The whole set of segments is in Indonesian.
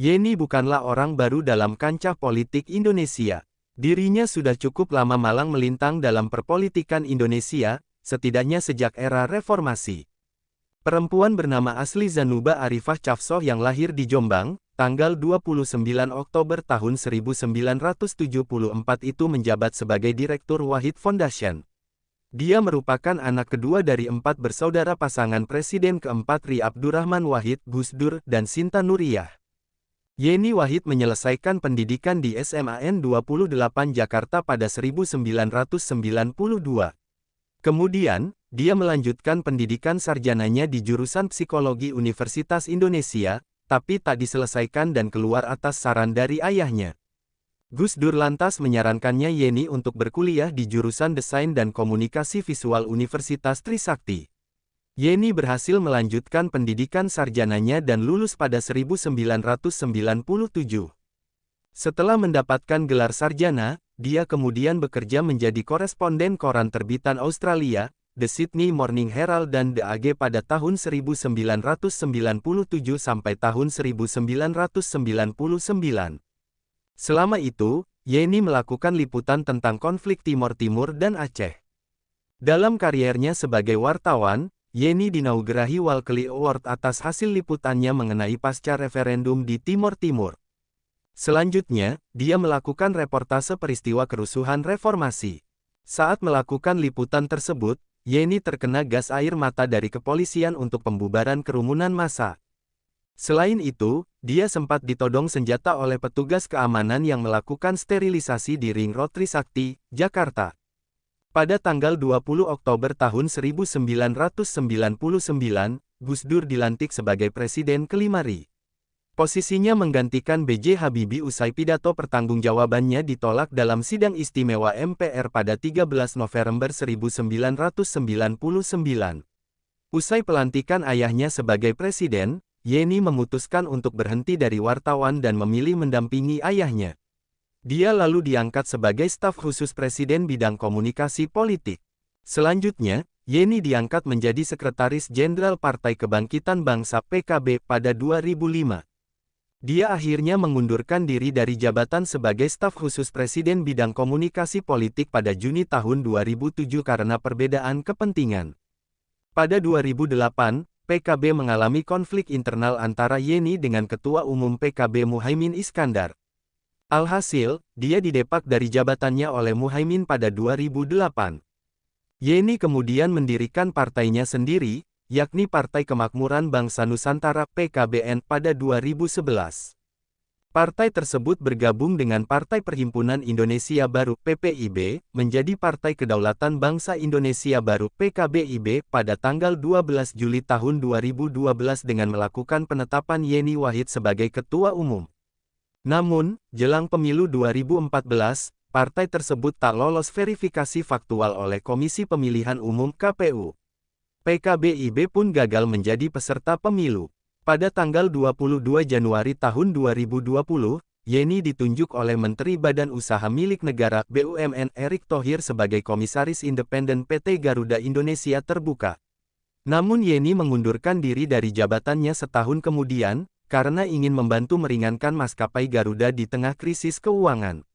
Yeni bukanlah orang baru dalam kancah politik Indonesia. Dirinya sudah cukup lama malang melintang dalam perpolitikan Indonesia, setidaknya sejak era reformasi. Perempuan bernama asli Zanuba Arifah Cafsoh yang lahir di Jombang, tanggal 29 Oktober tahun 1974 itu menjabat sebagai Direktur Wahid Foundation. Dia merupakan anak kedua dari 4 bersaudara pasangan Presiden keempat Ri Abdurrahman Wahid, Gus Dur, dan Sinta Nuriyah. Yeni Wahid menyelesaikan pendidikan di SMAN 28 Jakarta pada 1992. Kemudian, dia melanjutkan pendidikan sarjananya di jurusan Psikologi Universitas Indonesia, tapi tak diselesaikan dan keluar atas saran dari ayahnya. Gus Dur lantas menyarankannya Yeni untuk berkuliah di jurusan Desain dan Komunikasi Visual Universitas Trisakti. Yeni berhasil melanjutkan pendidikan sarjananya dan lulus pada 1997. Setelah mendapatkan gelar sarjana, dia kemudian bekerja menjadi koresponden koran terbitan Australia, The Sydney Morning Herald dan The Age pada tahun 1997 sampai tahun 1999. Selama itu, Yeni melakukan liputan tentang konflik Timor Timur dan Aceh. Dalam kariernya sebagai wartawan, Yeni dinaugerahi Walkley Award atas hasil liputannya mengenai pasca referendum di Timor Timur. Selanjutnya, dia melakukan reportase peristiwa kerusuhan reformasi. Saat melakukan liputan tersebut, Yeni terkena gas air mata dari kepolisian untuk pembubaran kerumunan massa. Selain itu, dia sempat ditodong senjata oleh petugas keamanan yang melakukan sterilisasi di Ring Road Trisakti, Jakarta. Pada tanggal 20 Oktober tahun 1999, Gus Dur dilantik sebagai Presiden kelima RI. Posisinya menggantikan B.J. Habibie usai pidato pertanggungjawabannya ditolak dalam sidang istimewa MPR pada 13 November 1999. Usai pelantikan ayahnya sebagai presiden, Yeni memutuskan untuk berhenti dari wartawan dan memilih mendampingi ayahnya. Dia lalu diangkat sebagai staf khusus Presiden bidang komunikasi politik. Selanjutnya, Yeni diangkat menjadi Sekretaris Jenderal Partai Kebangkitan Bangsa (PKB) pada 2005. Dia akhirnya mengundurkan diri dari jabatan sebagai staf khusus Presiden bidang komunikasi politik pada Juni tahun 2007 karena perbedaan kepentingan. Pada 2008, PKB mengalami konflik internal antara Yeni dengan Ketua Umum PKB Muhaimin Iskandar. Alhasil, dia didepak dari jabatannya oleh Muhaimin pada 2008. Yeni kemudian mendirikan partainya sendiri, yakni Partai Kemakmuran Bangsa Nusantara (PKBN) pada 2011. Partai tersebut bergabung dengan Partai Perhimpunan Indonesia Baru (PPIB) menjadi Partai Kedaulatan Bangsa Indonesia Baru (PKBIB) pada tanggal 12 Juli tahun 2012 dengan melakukan penetapan Yeni Wahid sebagai Ketua Umum. Namun, jelang pemilu 2014, partai tersebut tak lolos verifikasi faktual oleh Komisi Pemilihan Umum (KPU). PKBIB pun gagal menjadi peserta pemilu. Pada tanggal 22 Januari tahun 2020, Yeni ditunjuk oleh Menteri Badan Usaha Milik Negara (BUMN) Erick Thohir sebagai Komisaris Independen PT Garuda Indonesia Terbuka. Namun Yeni mengundurkan diri dari jabatannya setahun kemudian, karena ingin membantu meringankan maskapai Garuda di tengah krisis keuangan.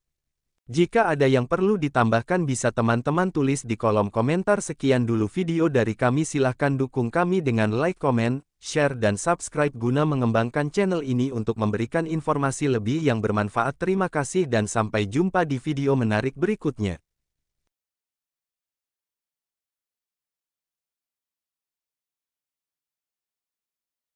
Jika ada yang perlu ditambahkan bisa teman-teman tulis di kolom komentar. Sekian dulu video dari kami, silahkan dukung kami dengan like, komen, share dan subscribe guna mengembangkan channel ini untuk memberikan informasi lebih yang bermanfaat. Terima kasih dan sampai jumpa di video menarik berikutnya.